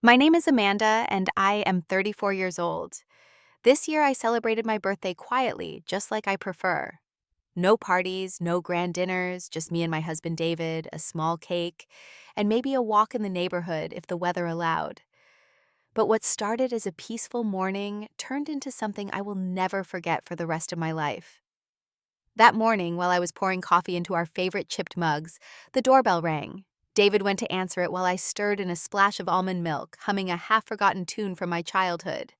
My name is Amanda, and I am 34 years old. This year, I celebrated my birthday quietly, just like I prefer. No parties, no grand dinners, just me and my husband David, a small cake, and maybe a walk in the neighborhood if the weather allowed. But what started as a peaceful morning turned into something I will never forget for the rest of my life. That morning, while I was pouring coffee into our favorite chipped mugs, the doorbell rang. David went to answer it while I stirred in a splash of almond milk, humming a half-forgotten tune from my childhood.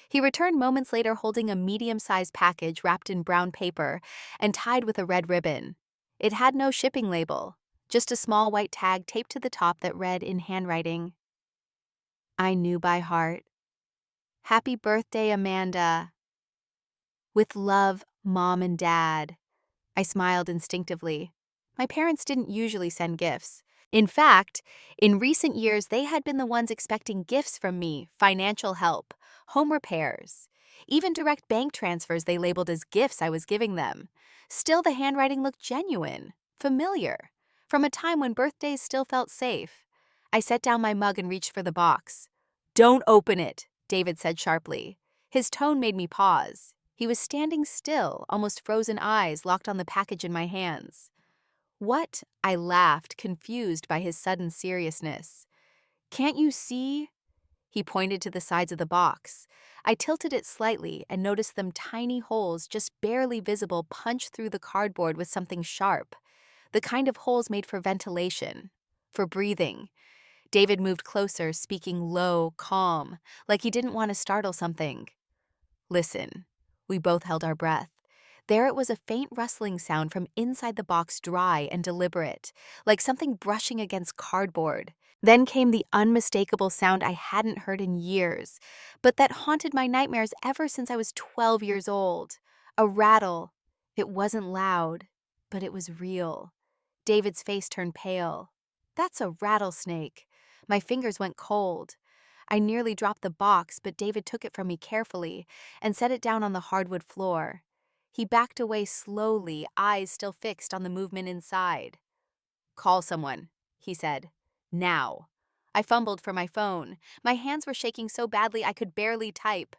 He returned moments later holding a medium-sized package wrapped in brown paper and tied with a red ribbon. It had no shipping label, just a small white tag taped to the top that read in handwriting, I knew by heart. Happy birthday, Amanda. With love, Mom and Dad. I smiled instinctively. My parents didn't usually send gifts. In fact, in recent years, they had been the ones expecting gifts from me, financial help, home repairs, even direct bank transfers they labeled as gifts I was giving them. Still, the handwriting looked genuine, familiar, from a time when birthdays still felt safe. I set down my mug and reached for the box. Don't open it, David said sharply. His tone made me pause. He was standing still, almost frozen eyes locked on the package in my hands. What? I laughed, confused by his sudden seriousness. Can't you see? He pointed to the sides of the box. I tilted it slightly and noticed them tiny holes just barely visible punched through the cardboard with something sharp. The kind of holes made for ventilation, for breathing. David moved closer, speaking low, calm, like he didn't want to startle something. Listen. We both held our breath. There it was, a faint rustling sound from inside the box, dry and deliberate, like something brushing against cardboard. Then came the unmistakable sound I hadn't heard in years, but that haunted my nightmares ever since I was 12 years old. A rattle. It wasn't loud, but it was real. David's face turned pale. That's a rattlesnake. My fingers went cold. I nearly dropped the box, but David took it from me carefully and set it down on the hardwood floor. He backed away slowly, eyes still fixed on the movement inside. Call someone, he said. Now. I fumbled for my phone. My hands were shaking so badly I could barely type.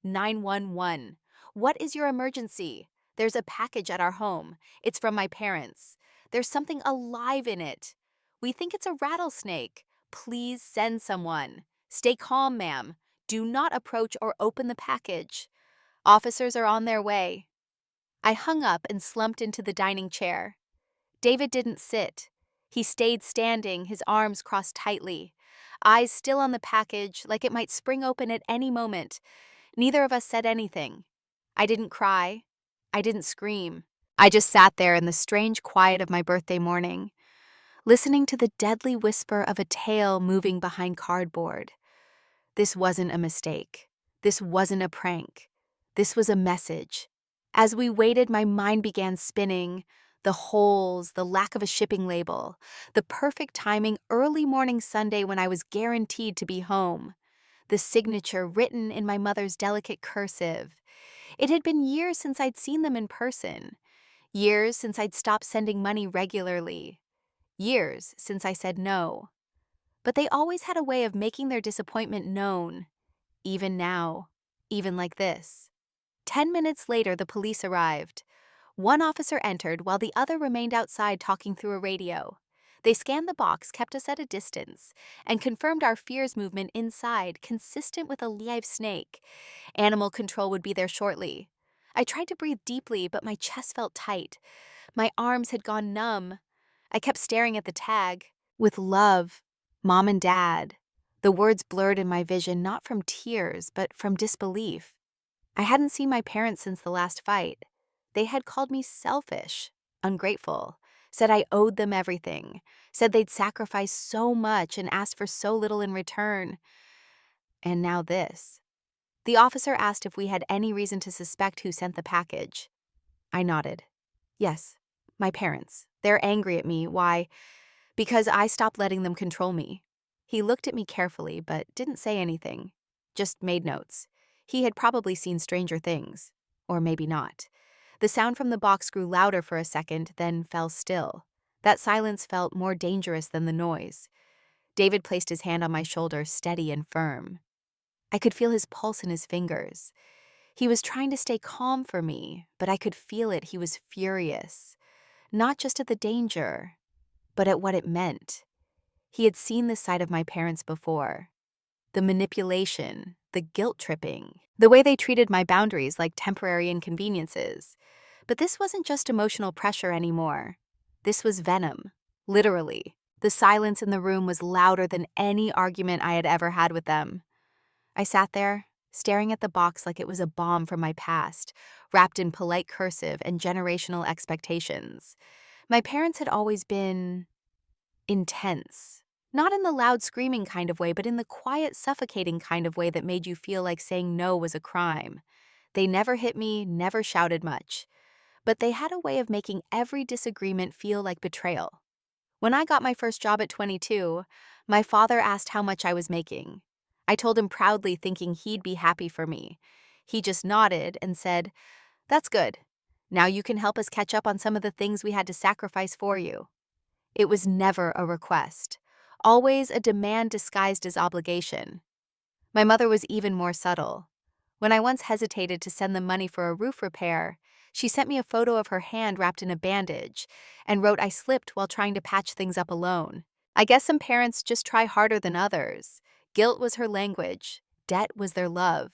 911. What is your emergency? There's a package at our home. It's from my parents. There's something alive in it. We think it's a rattlesnake. Please send someone. Stay calm, ma'am. Do not approach or open the package. Officers are on their way. I hung up and slumped into the dining chair. David didn't sit. He stayed standing, his arms crossed tightly, eyes still on the package, like it might spring open at any moment. Neither of us said anything. I didn't cry. I didn't scream. I just sat there in the strange quiet of my birthday morning, listening to the deadly whisper of a tail moving behind cardboard. This wasn't a mistake. This wasn't a prank. This was a message. As we waited, my mind began spinning. The holes, the lack of a shipping label, the perfect timing, early morning Sunday when I was guaranteed to be home. The signature written in my mother's delicate cursive. It had been years since I'd seen them in person. Years since I'd stopped sending money regularly. Years since I said no. But they always had a way of making their disappointment known. Even now. Even like this. 10 minutes later, the police arrived. One officer entered while the other remained outside talking through a radio. They scanned the box, kept us at a distance, and confirmed our fears movement inside, consistent with a live snake. Animal control would be there shortly. I tried to breathe deeply, but my chest felt tight. My arms had gone numb. I kept staring at the tag. With love, Mom and Dad. The words blurred in my vision, not from tears, but from disbelief. I hadn't seen my parents since the last fight. They had called me selfish, ungrateful, said I owed them everything, said they'd sacrificed so much and asked for so little in return. And now this. The officer asked if we had any reason to suspect who sent the package. I nodded. Yes, my parents. They're angry at me. Why? Because I stopped letting them control me. He looked at me carefully, but didn't say anything. Just made notes. He had probably seen stranger things. Or maybe not. The sound from the box grew louder for a second, then fell still. That silence felt more dangerous than the noise. David placed his hand on my shoulder, steady and firm. I could feel his pulse in his fingers. He was trying to stay calm for me, but I could feel it. He was furious, not just at the danger, but at what it meant. He had seen this side of my parents before. The manipulation, the guilt tripping, the way they treated my boundaries like temporary inconveniences. But this wasn't just emotional pressure anymore. This was venom, literally. The silence in the room was louder than any argument I had ever had with them. I sat there, staring at the box like it was a bomb from my past, wrapped in polite cursive and generational expectations. My parents had always been intense. Not in the loud screaming kind of way, but in the quiet, suffocating kind of way that made you feel like saying no was a crime. They never hit me, never shouted much. But they had a way of making every disagreement feel like betrayal. When I got my first job at 22, my father asked how much I was making. I told him proudly, thinking he'd be happy for me. He just nodded and said, "That's good. Now you can help us catch up on some of the things we had to sacrifice for you." It was never a request, always a demand disguised as obligation. My mother was even more subtle. When I once hesitated to send them money for a roof repair, she sent me a photo of her hand wrapped in a bandage and wrote I slipped while trying to patch things up alone. I guess some parents just try harder than others. Guilt was her language. Debt was their love.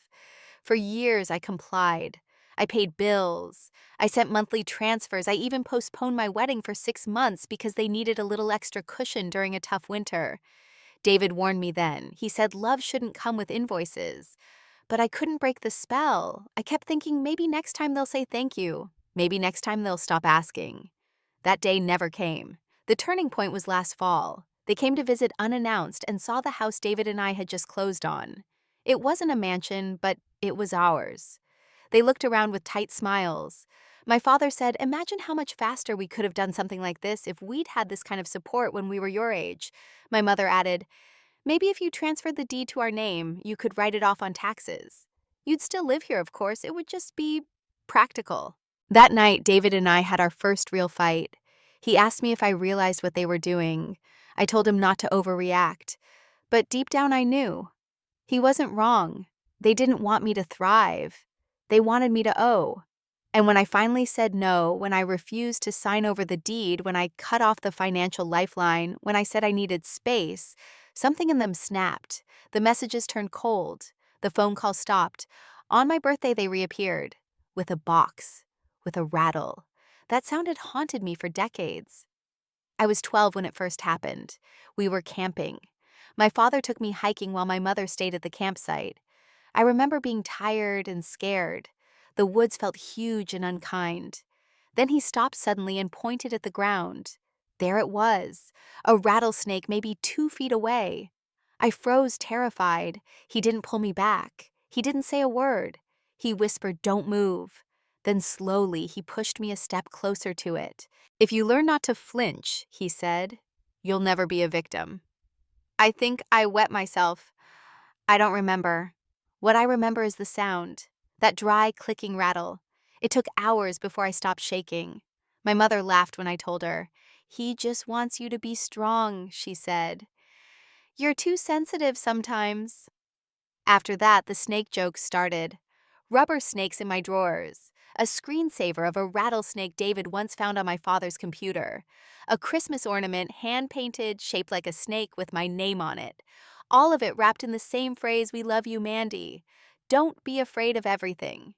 For years, I complied. I paid bills. I sent monthly transfers. I even postponed my wedding for 6 months because they needed a little extra cushion during a tough winter. David warned me then. He said love shouldn't come with invoices. But I couldn't break the spell. I kept thinking maybe next time they'll say thank you. Maybe next time they'll stop asking. That day never came. The turning point was last fall. They came to visit unannounced and saw the house David and I had just closed on. It wasn't a mansion, but it was ours. They looked around with tight smiles. My father said, "Imagine how much faster we could have done something like this if we'd had this kind of support when we were your age." My mother added, "Maybe if you transferred the deed to our name, you could write it off on taxes. You'd still live here, of course. It would just be practical." That night, David and I had our first real fight. He asked me if I realized what they were doing. I told him not to overreact. But deep down, I knew. He wasn't wrong. They didn't want me to thrive. They wanted me to owe. And when I finally said no, when I refused to sign over the deed, when I cut off the financial lifeline, when I said I needed space, something in them snapped. The messages turned cold. The phone call stopped. On my birthday, they reappeared. With a box. With a rattle. That sound had haunted me for decades. I was 12 when it first happened. We were camping. My father took me hiking while my mother stayed at the campsite. I remember being tired and scared. The woods felt huge and unkind. Then he stopped suddenly and pointed at the ground. There it was, a rattlesnake maybe 2 feet away. I froze, terrified. He didn't pull me back. He didn't say a word. He whispered, "Don't move." Then slowly he pushed me a step closer to it. "If you learn not to flinch," he said, "you'll never be a victim." I think I wet myself. I don't remember. What I remember is the sound, that dry, clicking rattle. It took hours before I stopped shaking. My mother laughed when I told her. "He just wants you to be strong," she said. "You're too sensitive sometimes." After that, the snake jokes started. Rubber snakes in my drawers. A screensaver of a rattlesnake David once found on my father's computer. A Christmas ornament hand-painted, shaped like a snake with my name on it. All of it wrapped in the same phrase, "We love you, Mandy." Don't be afraid of everything.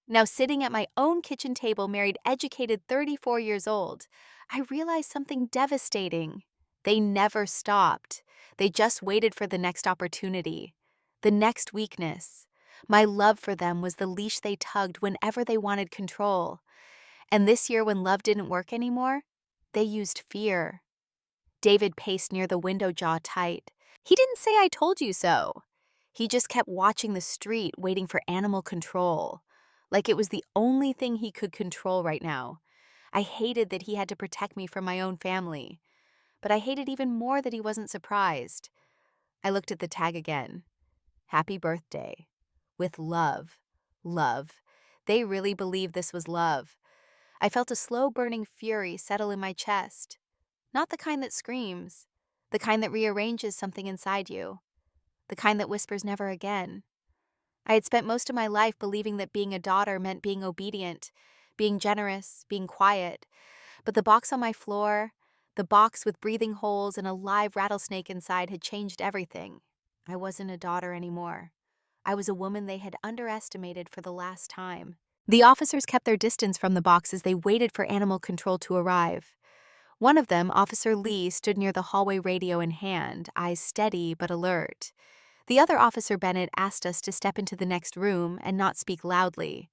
Now sitting at my own kitchen table, married, educated, 34 years old, I realized something devastating. They never stopped. They just waited for the next opportunity, the next weakness. My love for them was the leash they tugged whenever they wanted control. And this year, when love didn't work anymore, they used fear. David paced near the window, jaw tight. He didn't say "I told you so." He just kept watching the street, waiting for animal control, like it was the only thing he could control right now. I hated that he had to protect me from my own family, but I hated even more that he wasn't surprised. I looked at the tag again. "Happy birthday. With love." Love. They really believed this was love. I felt a slow burning fury settle in my chest. Not the kind that screams, the kind that rearranges something inside you, the kind that whispers never again. I had spent most of my life believing that being a daughter meant being obedient, being generous, being quiet. But the box on my floor, the box with breathing holes and a live rattlesnake inside, had changed everything. I wasn't a daughter anymore. I was a woman they had underestimated for the last time. The officers kept their distance from the box as they waited for animal control to arrive. One of them, Officer Lee, stood near the hallway radio in hand, eyes steady but alert. The other, Officer Bennett, asked us to step into the next room and not speak loudly.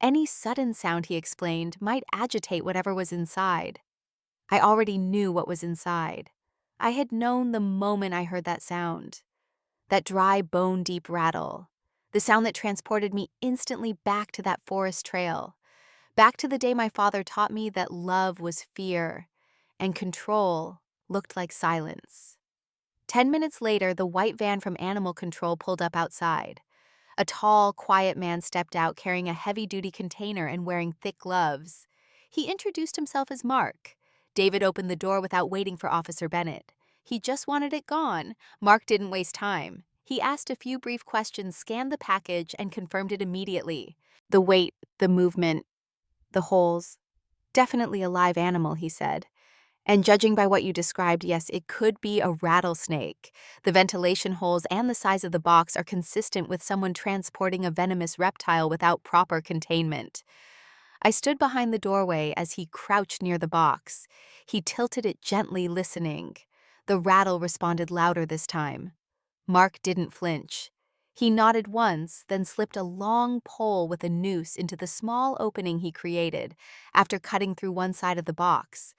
Any sudden sound, he explained, might agitate whatever was inside. I already knew what was inside. I had known the moment I heard that sound. That dry, bone-deep rattle. The sound that transported me instantly back to that forest trail. Back to the day my father taught me that love was fear, and control looked like silence. 10 minutes later, the white van from Animal Control pulled up outside. A tall, quiet man stepped out carrying a heavy-duty container and wearing thick gloves. He introduced himself as Mark. David opened the door without waiting for Officer Bennett. He just wanted it gone. Mark didn't waste time. He asked a few brief questions, scanned the package, and confirmed it immediately. The weight, the movement, the holes. Definitely a live animal, he said. And judging by what you described, yes, it could be a rattlesnake. The ventilation holes and the size of the box are consistent with someone transporting a venomous reptile without proper containment. I stood behind the doorway as he crouched near the box. He tilted it gently, listening. The rattle responded louder this time. Mark didn't flinch. He nodded once, then slipped a long pole with a noose into the small opening he created after cutting through one side of the box.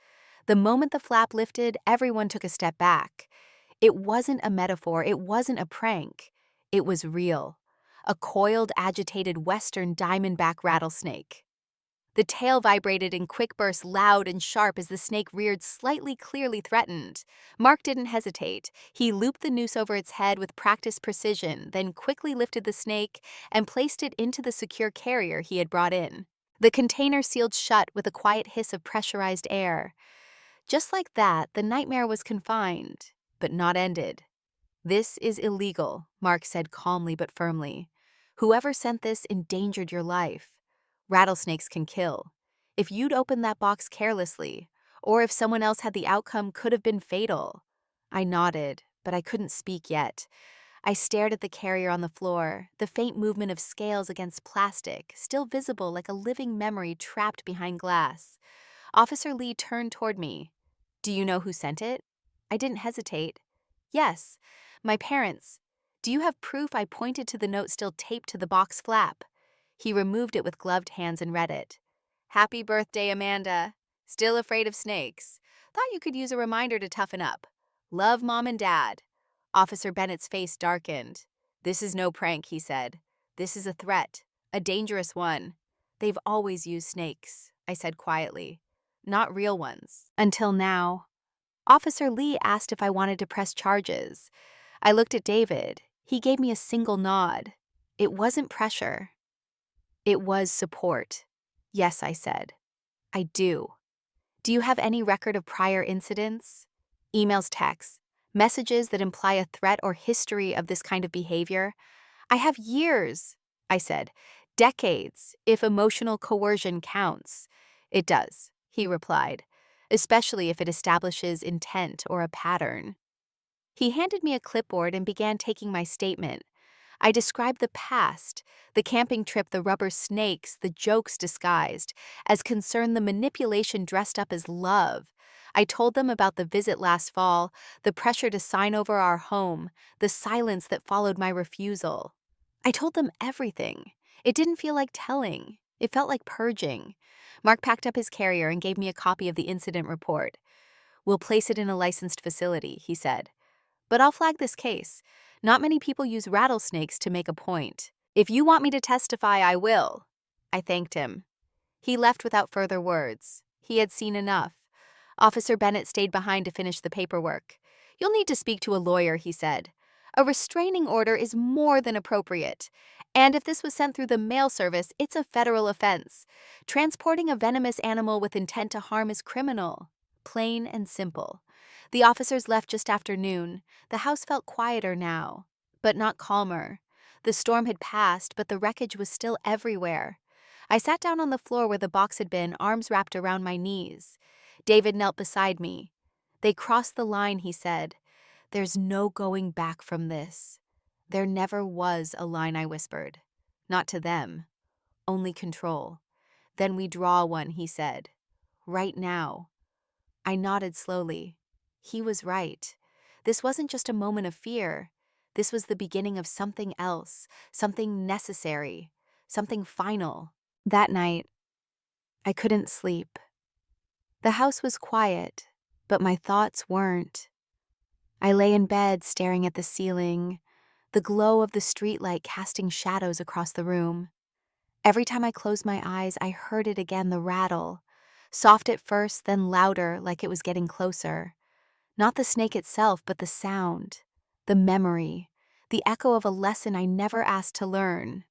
The moment the flap lifted, everyone took a step back. It wasn't a metaphor, it wasn't a prank. It was real. A coiled, agitated western diamondback rattlesnake. The tail vibrated in quick bursts, loud and sharp as the snake reared slightly, clearly threatened. Mark didn't hesitate. He looped the noose over its head with practiced precision, then quickly lifted the snake and placed it into the secure carrier he had brought in. The container sealed shut with a quiet hiss of pressurized air. Just like that, the nightmare was confined, but not ended. "This is illegal," Mark said calmly but firmly. "Whoever sent this endangered your life. Rattlesnakes can kill. If you'd opened that box carelessly, or if someone else had, the outcome could have been fatal." I nodded, but I couldn't speak yet. I stared at the carrier on the floor, the faint movement of scales against plastic, still visible like a living memory trapped behind glass. Officer Lee turned toward me. "Do you know who sent it?" I didn't hesitate. "Yes, my parents. Do you have proof?" I pointed to the note still taped to the box flap. He removed it with gloved hands and read it. "Happy birthday, Amanda. Still afraid of snakes. Thought you could use a reminder to toughen up. Love, Mom and Dad." Officer Bennett's face darkened. "This is no prank," he said. "This is a threat, a dangerous one. They've always used snakes," I said quietly. "Not real ones. Until now." Officer Lee asked if I wanted to press charges. I looked at David. He gave me a single nod. It wasn't pressure. It was support. "Yes," I said. "I do." "Do you have any record of prior incidents? Emails, texts, messages that imply a threat or history of this kind of behavior?" "I have years," I said. "Decades, if emotional coercion counts." "It does," he replied, "especially if it establishes intent or a pattern." He handed me a clipboard and began taking my statement. I described the past, the camping trip, the rubber snakes, the jokes disguised, as concerned the manipulation dressed up as love. I told them about the visit last fall, the pressure to sign over our home, the silence that followed my refusal. I told them everything. It didn't feel like telling. It felt like purging. Mark packed up his carrier and gave me a copy of the incident report. "We'll place it in a licensed facility," he said. "But I'll flag this case. Not many people use rattlesnakes to make a point. If you want me to testify, I will." I thanked him. He left without further words. He had seen enough. Officer Bennett stayed behind to finish the paperwork. "You'll need to speak to a lawyer," he said. "A restraining order is more than appropriate. And if this was sent through the mail service, it's a federal offense. Transporting a venomous animal with intent to harm is criminal. Plain and simple. The officers left just after noon. The house felt quieter now, but not calmer. The storm had passed, but the wreckage was still everywhere. I sat down on the floor where the box had been, arms wrapped around my knees. David knelt beside me. They crossed the line, he said. There's no going back from this. There never was a line, I whispered. Not to them. Only control. Then we draw one, he said. Right now. I nodded slowly. He was right. This wasn't just a moment of fear. This was the beginning of something else, something necessary, something final. That night, I couldn't sleep. The house was quiet, but my thoughts weren't. I lay in bed staring at the ceiling, the glow of the streetlight casting shadows across the room. Every time I closed my eyes, I heard it again, the rattle. Soft at first, then louder, like it was getting closer. Not the snake itself, but the sound, the memory, the echo of a lesson I never asked to learn.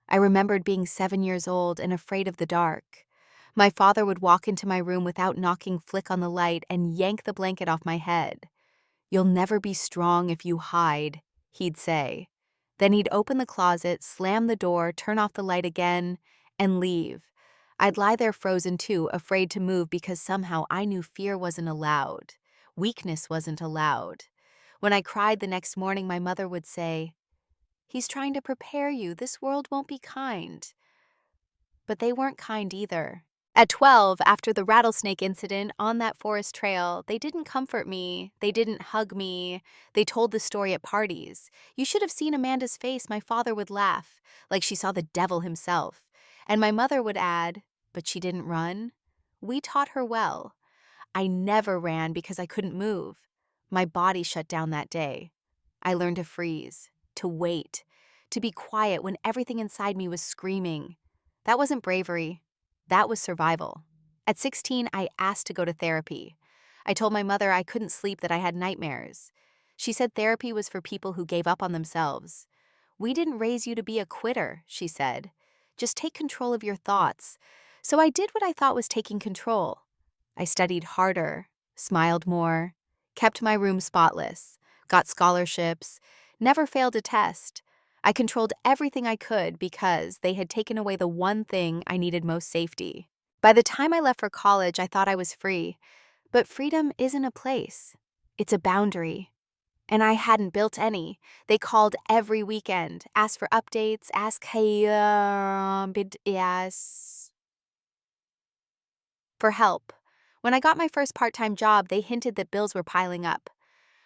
I remembered being 7 years old and afraid of the dark. My father would walk into my room without knocking, flick on the light, and yank the blanket off my head. You'll never be strong if you hide, he'd say. Then he'd open the closet, slam the door, turn off the light again, and leave. I'd lie there frozen too, afraid to move because somehow I knew fear wasn't allowed. Weakness wasn't allowed. When I cried the next morning, my mother would say, "He's trying to prepare you. This world won't be kind." But they weren't kind either. At 12, after the rattlesnake incident on that forest trail, they didn't comfort me. They didn't hug me. They told the story at parties. You should have seen Amanda's face. My father would laugh, like she saw the devil himself. And my mother would add, "But she didn't run." We taught her well. I never ran because I couldn't move. My body shut down that day. I learned to freeze, to wait, to be quiet when everything inside me was screaming. That wasn't bravery. That was survival. At 16, I asked to go to therapy. I told my mother I couldn't sleep, that I had nightmares. She said therapy was for people who gave up on themselves. We didn't raise you to be a quitter, she said. Just take control of your thoughts. So I did what I thought was taking control. I studied harder, smiled more, kept my room spotless, got scholarships, never failed a test. I controlled everything I could because they had taken away the one thing I needed most: safety. By the time I left for college, I thought I was free. But freedom isn't a place. It's a boundary. And I hadn't built any. They called every weekend, asked for updates, asked for help. When I got my first part-time job, they hinted that bills were piling up.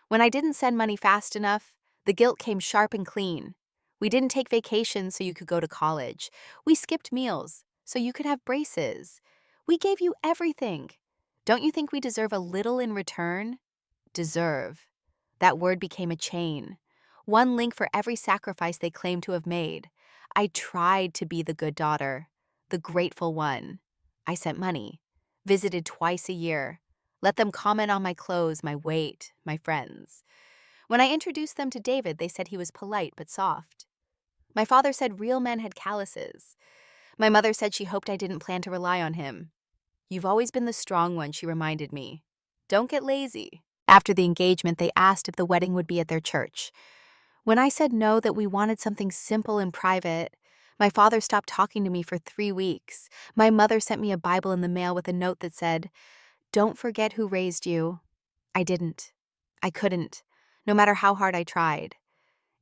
When I didn't send money fast enough, the guilt came sharp and clean. We didn't take vacations so you could go to college. We skipped meals so you could have braces. We gave you everything. Don't you think we deserve a little in return? Deserve. That word became a chain. One link for every sacrifice they claimed to have made. I tried to be the good daughter, the grateful one. I sent money, visited twice a year, let them comment on my clothes, my weight, my friends. When I introduced them to David, they said he was polite but soft. My father said real men had calluses. My mother said she hoped I didn't plan to rely on him. You've always been the strong one, she reminded me. Don't get lazy. After the engagement, they asked if the wedding would be at their church. When I said no, that we wanted something simple and private, my father stopped talking to me for 3 weeks. My mother sent me a Bible in the mail with a note that said, "Don't forget who raised you." I didn't. I couldn't, no matter how hard I tried.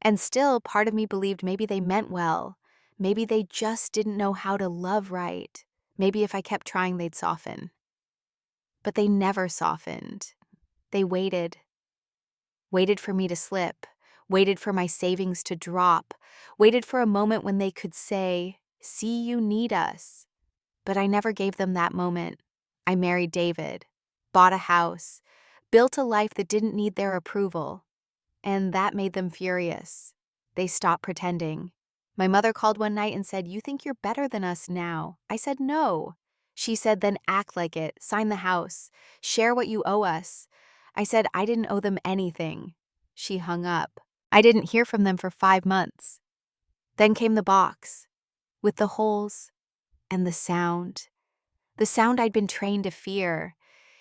And still, part of me believed maybe they meant well. Maybe they just didn't know how to love right. Maybe if I kept trying, they'd soften. But they never softened. They waited for me to slip, waited for my savings to drop, waited for a moment when they could say, "See, you need us." But I never gave them that moment. I married David, bought a house, built a life that didn't need their approval. And that made them furious. They stopped pretending. My mother called one night and said, "You think you're better than us now?" I said, "No." She said, "Then act like it, sign the house, share what you owe us." I said I didn't owe them anything. She hung up. I didn't hear from them for 5 months. Then came the box, with the holes and the sound I'd been trained to fear.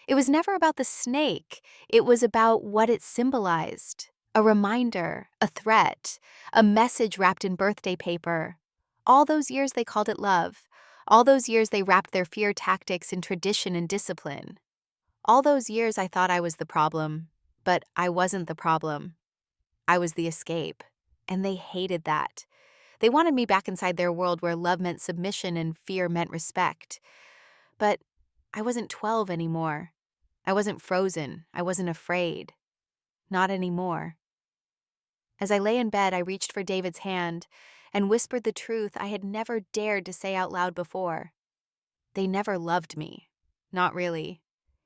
It was never about the snake, it was about what it symbolized. A reminder, a threat, a message wrapped in birthday paper. All those years they called it love. All those years they wrapped their fear tactics in tradition and discipline. All those years I thought I was the problem. But I wasn't the problem. I was the escape. And they hated that. They wanted me back inside their world where love meant submission and fear meant respect. But I wasn't 12 anymore. I wasn't frozen. I wasn't afraid. Not anymore. As I lay in bed, I reached for David's hand and whispered the truth I had never dared to say out loud before. They never loved me. Not really.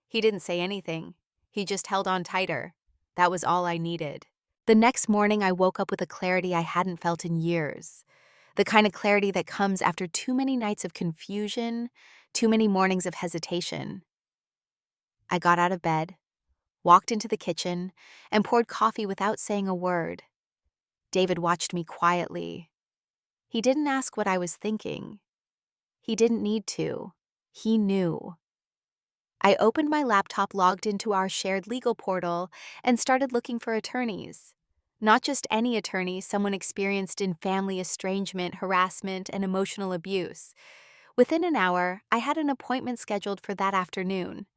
He didn't say anything. He just held on tighter. That was all I needed. The next morning, I woke up with a clarity I hadn't felt in years. The kind of clarity that comes after too many nights of confusion, too many mornings of hesitation. I got out of bed, walked into the kitchen, and poured coffee without saying a word. David watched me quietly. He didn't ask what I was thinking. He didn't need to. He knew. I opened my laptop, logged into our shared legal portal, and started looking for attorneys. Not just any attorney, someone experienced in family estrangement, harassment, and emotional abuse. Within an hour, I had an appointment scheduled for that afternoon.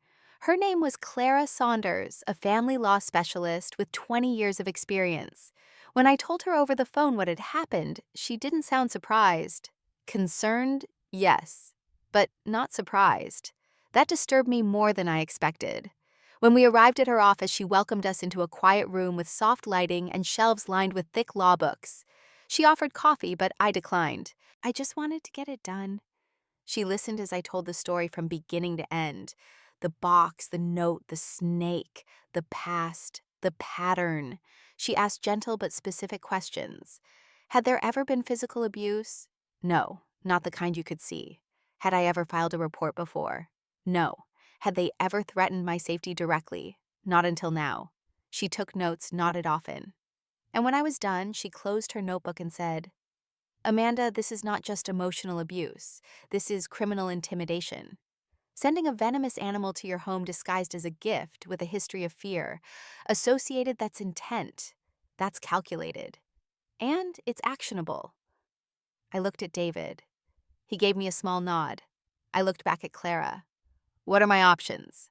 Her name was Clara Saunders, a family law specialist with 20 years of experience. When I told her over the phone what had happened, she didn't sound surprised. Concerned? Yes, but not surprised. That disturbed me more than I expected. When we arrived at her office, she welcomed us into a quiet room with soft lighting and shelves lined with thick law books. She offered coffee, but I declined. I just wanted to get it done. She listened as I told the story from beginning to end. The box, the note, the snake, the past, the pattern. She asked gentle but specific questions. Had there ever been physical abuse? No, not the kind you could see. Had I ever filed a report before? No. Had they ever threatened my safety directly? Not until now. She took notes, nodded often. And when I was done, she closed her notebook and said, "Amanda, this is not just emotional abuse. This is criminal intimidation. Sending a venomous animal to your home disguised as a gift with a history of fear, associated, that's intent. That's calculated. And it's actionable." I looked at David. He gave me a small nod. I looked back at Clara. "What are my options?"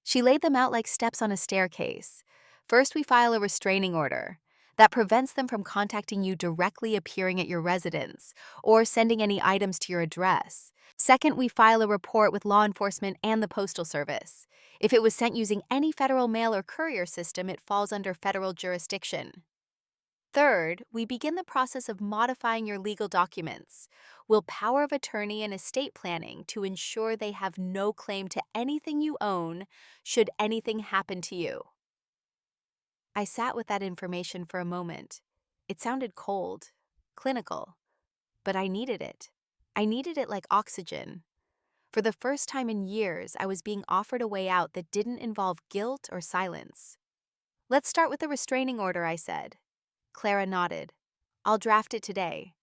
She laid them out like steps on a staircase. First, we file a restraining order. That prevents them from contacting you directly, appearing at your residence, or sending any items to your address. Second, we file a report with law enforcement and the Postal Service. If it was sent using any federal mail or courier system, it falls under federal jurisdiction. Third, we begin the process of modifying your legal documents. We'll power of attorney and estate planning to ensure they have no claim to anything you own should anything happen to you. I sat with that information for a moment. It sounded cold, clinical, but I needed it. I needed it like oxygen. For the first time in years, I was being offered a way out that didn't involve guilt or silence. "Let's start with the restraining order," I said. Clara nodded. "I'll draft it today.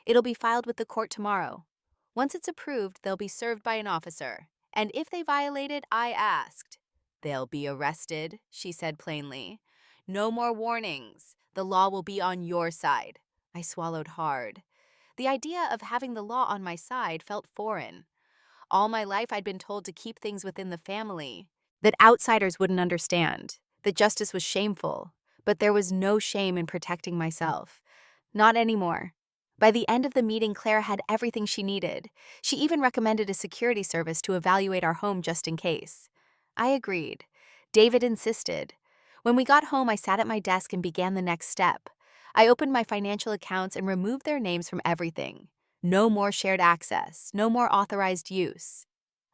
It'll be filed with the court tomorrow. Once it's approved, they'll be served by an officer. And if they violate it, I asked. They'll be arrested," she said plainly. "No more warnings. The law will be on your side." I swallowed hard. The idea of having the law on my side felt foreign. All my life I'd been told to keep things within the family, that outsiders wouldn't understand, that justice was shameful, but there was no shame in protecting myself. Not anymore. By the end of the meeting, Clara had everything she needed. She even recommended a security service to evaluate our home just in case. I agreed. David insisted. When we got home, I sat at my desk and began the next step. I opened my financial accounts and removed their names from everything. No more shared access, no more authorized use.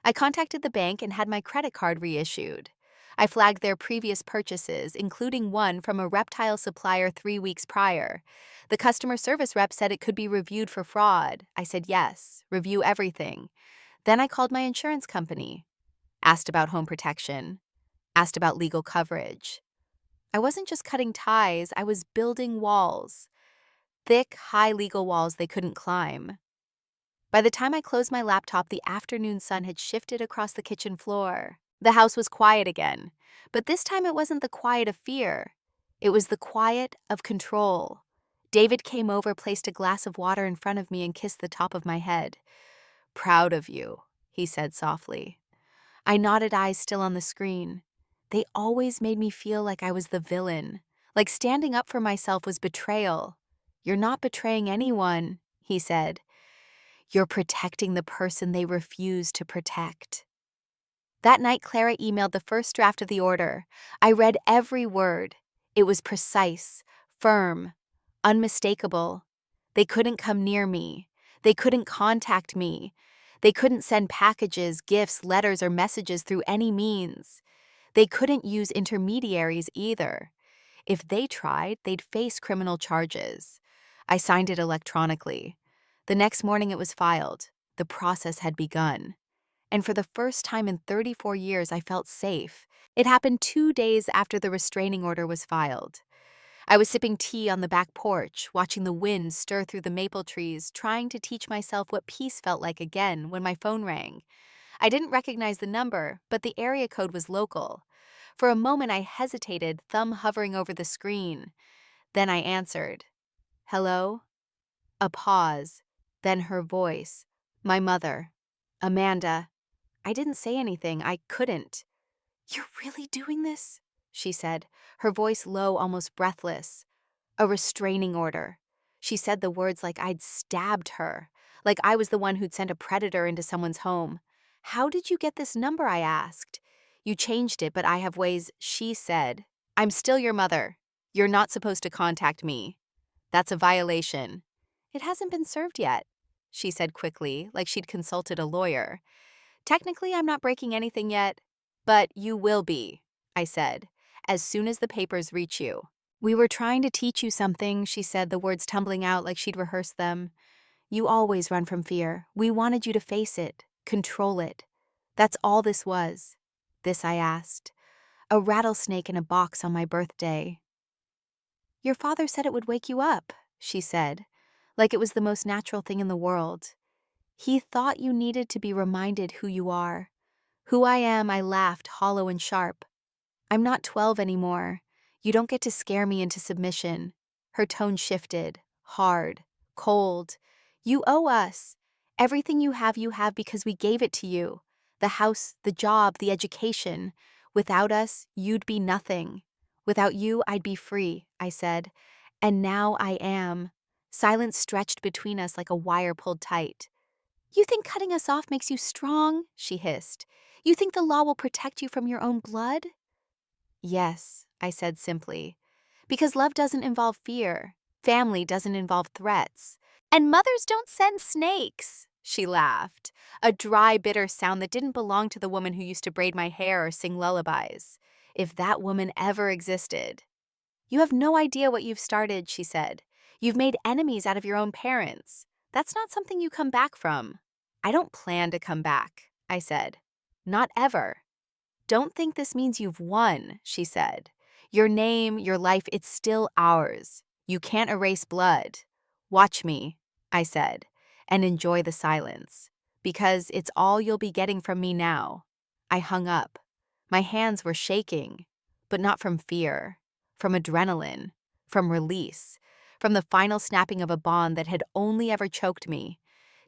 I contacted the bank and had my credit card reissued. I flagged their previous purchases, including one from a reptile supplier 3 weeks prior. The customer service rep said it could be reviewed for fraud. I said yes, review everything. Then I called my insurance company, asked about home protection, asked about legal coverage. I wasn't just cutting ties, I was building walls. Thick, high legal walls they couldn't climb. By the time I closed my laptop, the afternoon sun had shifted across the kitchen floor. The house was quiet again, but this time it wasn't the quiet of fear. It was the quiet of control. David came over, placed a glass of water in front of me, and kissed the top of my head. "Proud of you," he said softly. I nodded, eyes still on the screen. They always made me feel like I was the villain, like standing up for myself was betrayal. "You're not betraying anyone," he said. "You're protecting the person they refuse to protect." That night, Clara emailed the first draft of the order. I read every word. It was precise, firm, unmistakable. They couldn't come near me. They couldn't contact me. They couldn't send packages, gifts, letters, or messages through any means. They couldn't use intermediaries either. If they tried, they'd face criminal charges. I signed it electronically. The next morning it was filed. The process had begun. And for the first time in 34 years, I felt safe. It happened 2 days after the restraining order was filed. I was sipping tea on the back porch, watching the wind stir through the maple trees, trying to teach myself what peace felt like again when my phone rang. I didn't recognize the number, but the area code was local. For a moment, I hesitated, thumb hovering over the screen. Then I answered. "Hello?" A pause. Then her voice. "My mother. Amanda." I didn't say anything. I couldn't. "You're really doing this?" she said, her voice low, almost breathless. "A restraining order." She said the words like I'd stabbed her, like I was the one who'd sent a predator into someone's home. "How did you get this number?" I asked. "You changed it, but I have ways," she said. "I'm still your mother. You're not supposed to contact me. That's a violation." "It hasn't been served yet," she said quickly, like she'd consulted a lawyer. "Technically, I'm not breaking anything yet, but you will be," I said, "as soon as the papers reach you." "We were trying to teach you something," she said, the words tumbling out like she'd rehearsed them. "You always run from fear. We wanted you to face it, control it. That's all this was." This I asked. "A rattlesnake in a box on my birthday." "Your father said it would wake you up," she said, like it was the most natural thing in the world. "He thought you needed to be reminded who you are." "Who I am," I laughed, hollow and sharp. "I'm not 12 anymore. You don't get to scare me into submission." Her tone shifted, hard, cold. "You owe us. Everything you have because we gave it to you. The house, the job, the education. Without us, you'd be nothing. Without you, I'd be free," I said. "And now I am." Silence stretched between us like a wire pulled tight. "You think cutting us off makes you strong?" she hissed. "You think the law will protect you from your own blood?" "Yes," I said simply. "Because love doesn't involve fear. Family doesn't involve threats. And mothers don't send snakes," she laughed, a dry, bitter sound that didn't belong to the woman who used to braid my hair or sing lullabies. If that woman ever existed. "You have no idea what you've started," she said. "You've made enemies out of your own parents. That's not something you come back from." "I don't plan to come back," I said. "Not ever." "Don't think this means you've won," she said. "Your name, your life, it's still ours. You can't erase blood. Watch me," I said, "and enjoy the silence, because it's all you'll be getting from me now." I hung up. My hands were shaking, but not from fear, from adrenaline, from release, from the final snapping of a bond that had only ever choked me.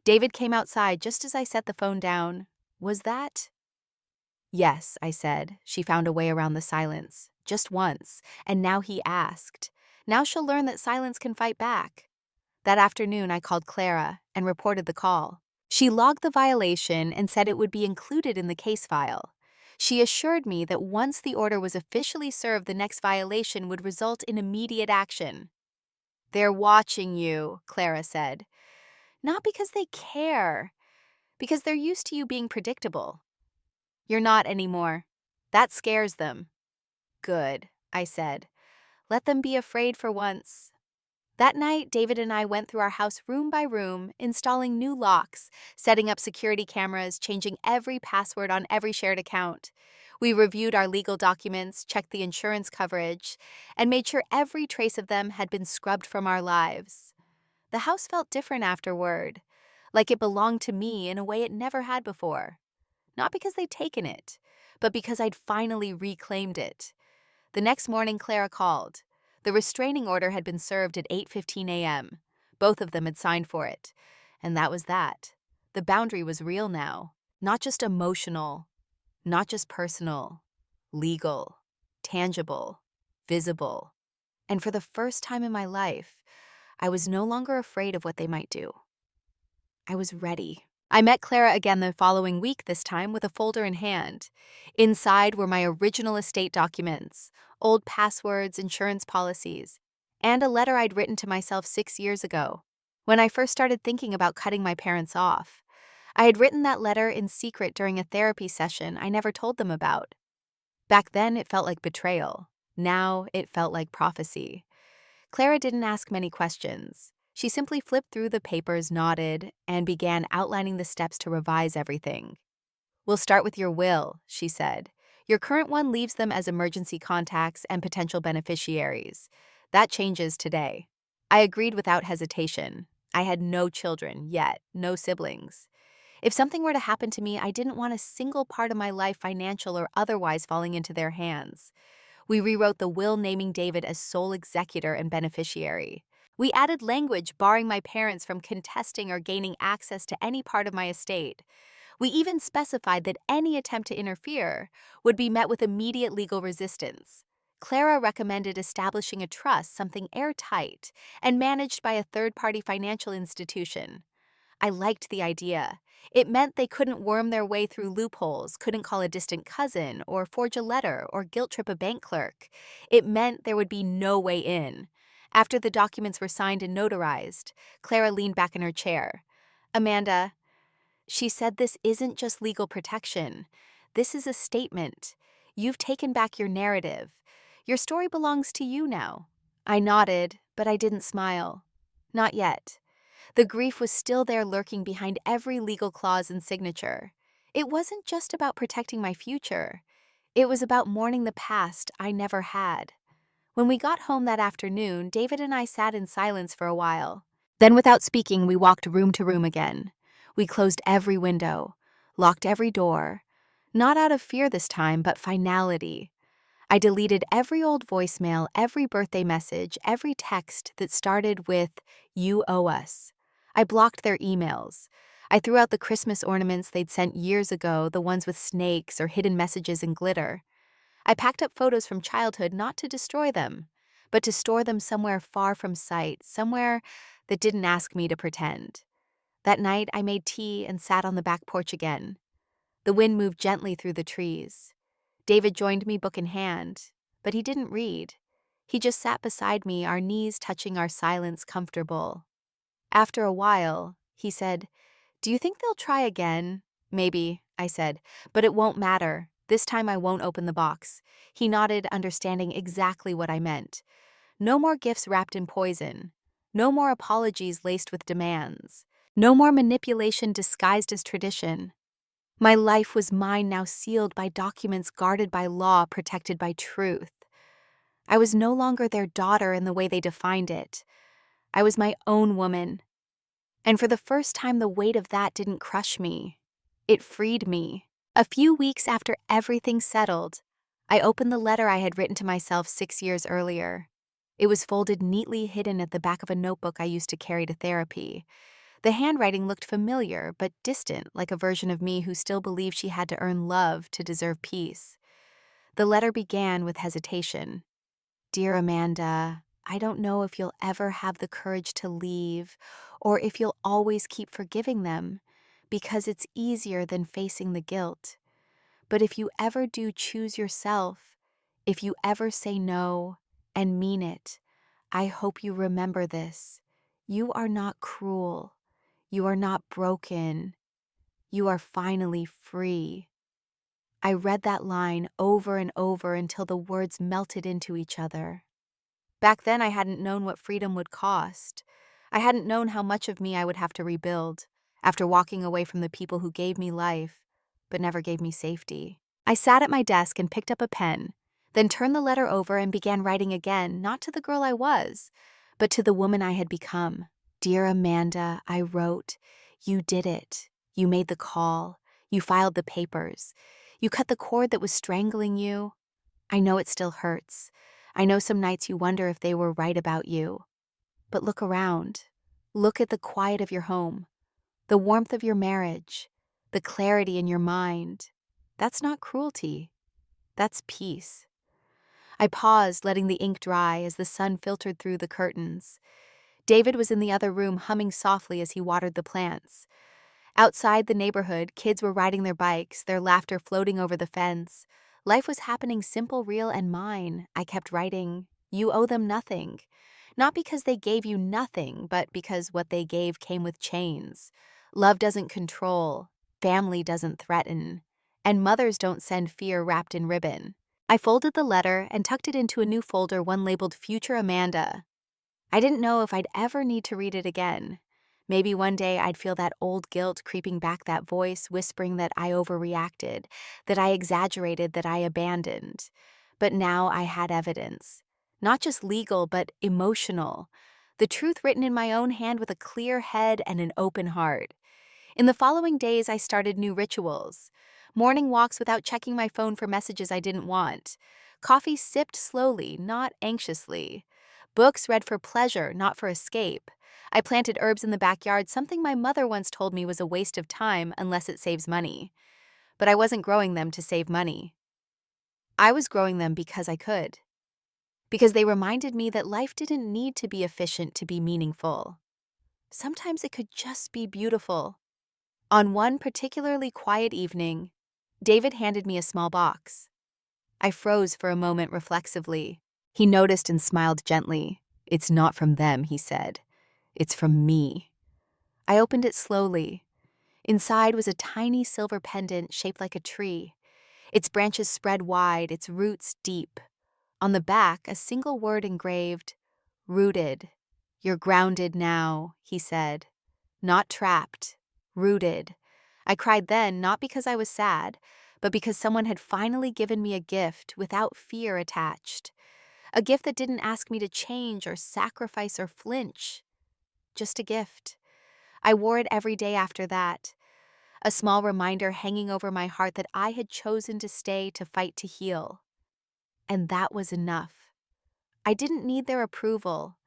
David came outside just as I set the phone down. "Was that?" "Yes," I said. She found a way around the silence. Just once. And now he asked. Now she'll learn that silence can fight back. That afternoon, I called Clara and reported the call. She logged the violation and said it would be included in the case file. She assured me that once the order was officially served, the next violation would result in immediate action. "They're watching you," Clara said. "Not because they care, because they're used to you being predictable." "You're not anymore. That scares them." "Good," I said. "Let them be afraid for once." That night, David and I went through our house room by room, installing new locks, setting up security cameras, changing every password on every shared account. We reviewed our legal documents, checked the insurance coverage, and made sure every trace of them had been scrubbed from our lives. The house felt different afterward, like it belonged to me in a way it never had before. Not because they'd taken it, but because I'd finally reclaimed it. The next morning, Clara called. The restraining order had been served at 8:15 a.m. Both of them had signed for it. And that was that. The boundary was real now. Not just emotional, not just personal, legal, tangible, visible. And for the first time in my life, I was no longer afraid of what they might do. I was ready. I met Clara again the following week, this time with a folder in hand. Inside were my original estate documents, old passwords, insurance policies, and a letter I'd written to myself 6 years ago, when I first started thinking about cutting my parents off. I had written that letter in secret during a therapy session I never told them about. Back then, it felt like betrayal. Now, it felt like prophecy. Clara didn't ask many questions. She simply flipped through the papers, nodded, and began outlining the steps to revise everything. "We'll start with your will," she said. "Your current one leaves them as emergency contacts and potential beneficiaries. That changes today." I agreed without hesitation. I had no children yet, no siblings. If something were to happen to me, I didn't want a single part of my life, financial or otherwise, falling into their hands. We rewrote the will, naming David as sole executor and beneficiary. We added language barring my parents from contesting or gaining access to any part of my estate. We even specified that any attempt to interfere would be met with immediate legal resistance. Clara recommended establishing a trust, something airtight, and managed by a third-party financial institution. I liked the idea. It meant they couldn't worm their way through loopholes, couldn't call a distant cousin, or forge a letter, or guilt trip a bank clerk. It meant there would be no way in. After the documents were signed and notarized, Clara leaned back in her chair. "Amanda," she said, "this isn't just legal protection. This is a statement. You've taken back your narrative. Your story belongs to you now." I nodded, but I didn't smile. Not yet. The grief was still there, lurking behind every legal clause and signature. It wasn't just about protecting my future. It was about mourning the past I never had. When we got home that afternoon, David and I sat in silence for a while. Then, without speaking, we walked room to room again. We closed every window, locked every door. Not out of fear this time, but finality. I deleted every old voicemail, every birthday message, every text that started with, "You owe us." I blocked their emails. I threw out the Christmas ornaments they'd sent years ago, the ones with snakes or hidden messages in glitter. I packed up photos from childhood, not to destroy them, but to store them somewhere far from sight, somewhere that didn't ask me to pretend. That night, I made tea and sat on the back porch again. The wind moved gently through the trees. David joined me, book in hand, but he didn't read. He just sat beside me, our knees touching, our silence comfortable. After a while, he said, "Do you think they'll try again?" "Maybe," I said, "but it won't matter. This time I won't open the box." He nodded, understanding exactly what I meant. No more gifts wrapped in poison. No more apologies laced with demands. No more manipulation disguised as tradition. My life was mine now, sealed by documents, guarded by law, protected by truth. I was no longer their daughter in the way they defined it. I was my own woman. And for the first time, the weight of that didn't crush me. It freed me. A few weeks after everything settled, I opened the letter I had written to myself 6 years earlier. It was folded neatly, hidden at the back of a notebook I used to carry to therapy. The handwriting looked familiar, but distant, like a version of me who still believed she had to earn love to deserve peace. The letter began with hesitation. "Dear Amanda, I don't know if you'll ever have the courage to leave, or if you'll always keep forgiving them, because it's easier than facing the guilt. But if you ever do choose yourself, if you ever say no and mean it, I hope you remember this. You are not cruel. You are not broken. You are finally free." I read that line over and over until the words melted into each other. Back then, I hadn't known what freedom would cost. I hadn't known how much of me I would have to rebuild after walking away from the people who gave me life, but never gave me safety. I sat at my desk and picked up a pen, then turned the letter over and began writing again, not to the girl I was, but to the woman I had become. "Dear Amanda," I wrote, "you did it. You made the call. You filed the papers. You cut the cord that was strangling you. I know it still hurts. I know some nights you wonder if they were right about you. But look around. Look at the quiet of your home, the warmth of your marriage, the clarity in your mind. That's not cruelty. That's peace. I paused, letting the ink dry as the sun filtered through the curtains. David was in the other room humming softly as he watered the plants. Outside the neighborhood, kids were riding their bikes, their laughter floating over the fence. Life was happening simple, real, and mine. I kept writing, "You owe them nothing." Not because they gave you nothing, but because what they gave came with chains. Love doesn't control, family doesn't threaten, and mothers don't send fear wrapped in ribbon. I folded the letter and tucked it into a new folder, one labeled Future Amanda. I didn't know if I'd ever need to read it again. Maybe one day I'd feel that old guilt creeping back, that voice whispering that I overreacted, that I exaggerated, that I abandoned. But now I had evidence. Not just legal, but emotional. The truth written in my own hand with a clear head and an open heart. In the following days, I started new rituals. Morning walks without checking my phone for messages I didn't want. Coffee sipped slowly, not anxiously. Books read for pleasure, not for escape. I planted herbs in the backyard, something my mother once told me was a waste of time unless it saves money. But I wasn't growing them to save money. I was growing them because I could. Because they reminded me that life didn't need to be efficient to be meaningful. Sometimes it could just be beautiful. On one particularly quiet evening, David handed me a small box. I froze for a moment reflexively. He noticed and smiled gently. "It's not from them," he said. "It's from me." I opened it slowly. Inside was a tiny silver pendant shaped like a tree. Its branches spread wide, its roots deep. On the back, a single word engraved, "Rooted. You're grounded now," he said. "Not trapped. Rooted." I cried then, not because I was sad, but because someone had finally given me a gift without fear attached. A gift that didn't ask me to change or sacrifice or flinch. Just a gift. I wore it every day after that. A small reminder hanging over my heart that I had chosen to stay, to fight, to heal. And that was enough. I didn't need their approval.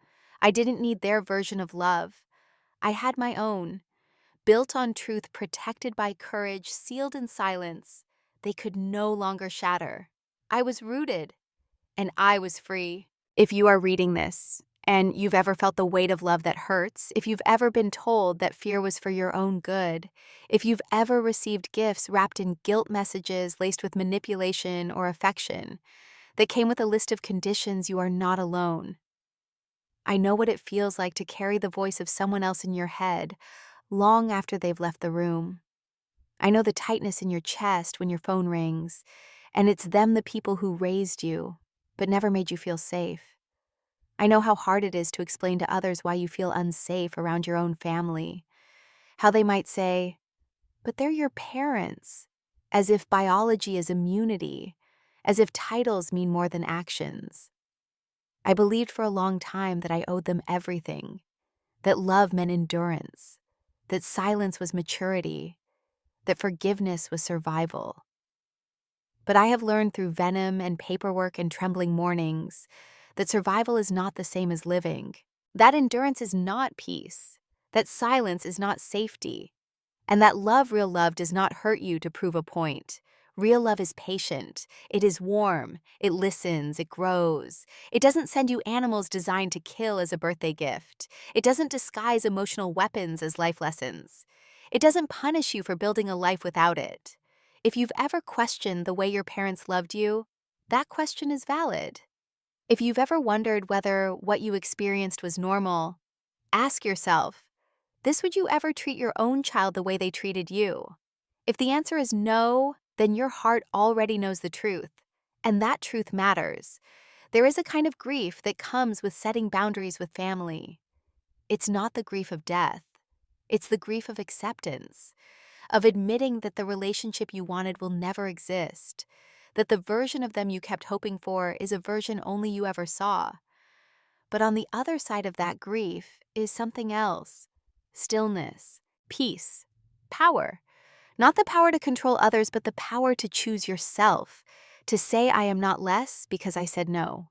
I didn't need their version of love. I had my own. Built on truth, protected by courage, sealed in silence, they could no longer shatter. I was rooted, and I was free. If you are reading this, and you've ever felt the weight of love that hurts, if you've ever been told that fear was for your own good, if you've ever received gifts wrapped in guilt messages laced with manipulation or affection, that came with a list of conditions, you are not alone. I know what it feels like to carry the voice of someone else in your head, long after they've left the room. I know the tightness in your chest when your phone rings, and it's them, the people who raised you, but never made you feel safe. I know how hard it is to explain to others why you feel unsafe around your own family. How they might say, "But they're your parents," as if biology is immunity, as if titles mean more than actions. I believed for a long time that I owed them everything, that love meant endurance, that silence was maturity, that forgiveness was survival. But I have learned through venom and paperwork and trembling mornings that survival is not the same as living, that endurance is not peace, that silence is not safety, and that love, real love, does not hurt you to prove a point. Real love is patient. It is warm. It listens. It grows. It doesn't send you animals designed to kill as a birthday gift. It doesn't disguise emotional weapons as life lessons. It doesn't punish you for building a life without it. If you've ever questioned the way your parents loved you, that question is valid. If you've ever wondered whether what you experienced was normal, ask yourself, would you ever treat your own child the way they treated you? If the answer is no, then your heart already knows the truth, and that truth matters. There is a kind of grief that comes with setting boundaries with family. It's not the grief of death. It's the grief of acceptance, of admitting that the relationship you wanted will never exist, that the version of them you kept hoping for is a version only you ever saw. But on the other side of that grief is something else. Stillness, peace, power. Not the power to control others, but the power to choose yourself, to say I am not less because I said no.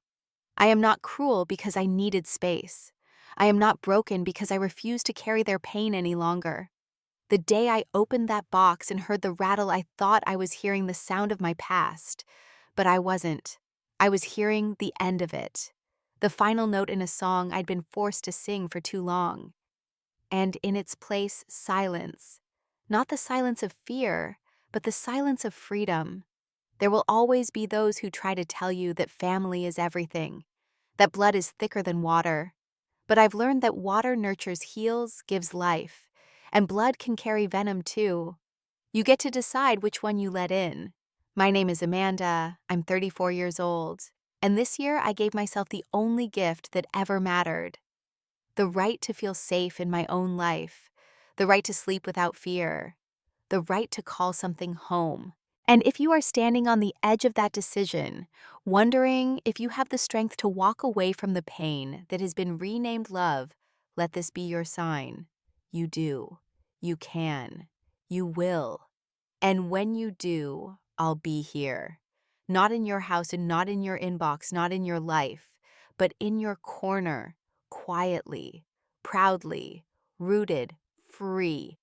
I am not cruel because I needed space. I am not broken because I refused to carry their pain any longer. The day I opened that box and heard the rattle, I thought I was hearing the sound of my past. But I wasn't. I was hearing the end of it. The final note in a song I'd been forced to sing for too long. And in its place, silence. Not the silence of fear, but the silence of freedom. There will always be those who try to tell you that family is everything, that blood is thicker than water. But I've learned that water nurtures, heals, gives life, and blood can carry venom too. You get to decide which one you let in. My name is Amanda, I'm 34 years old, and this year I gave myself the only gift that ever mattered: the right to feel safe in my own life, the right to sleep without fear, the right to call something home. And if you are standing on the edge of that decision, wondering if you have the strength to walk away from the pain that has been renamed love, let this be your sign. You do. You can. You will. And when you do, I'll be here. Not in your house and not in your inbox, not in your life, but in your corner, quietly, proudly, rooted, free,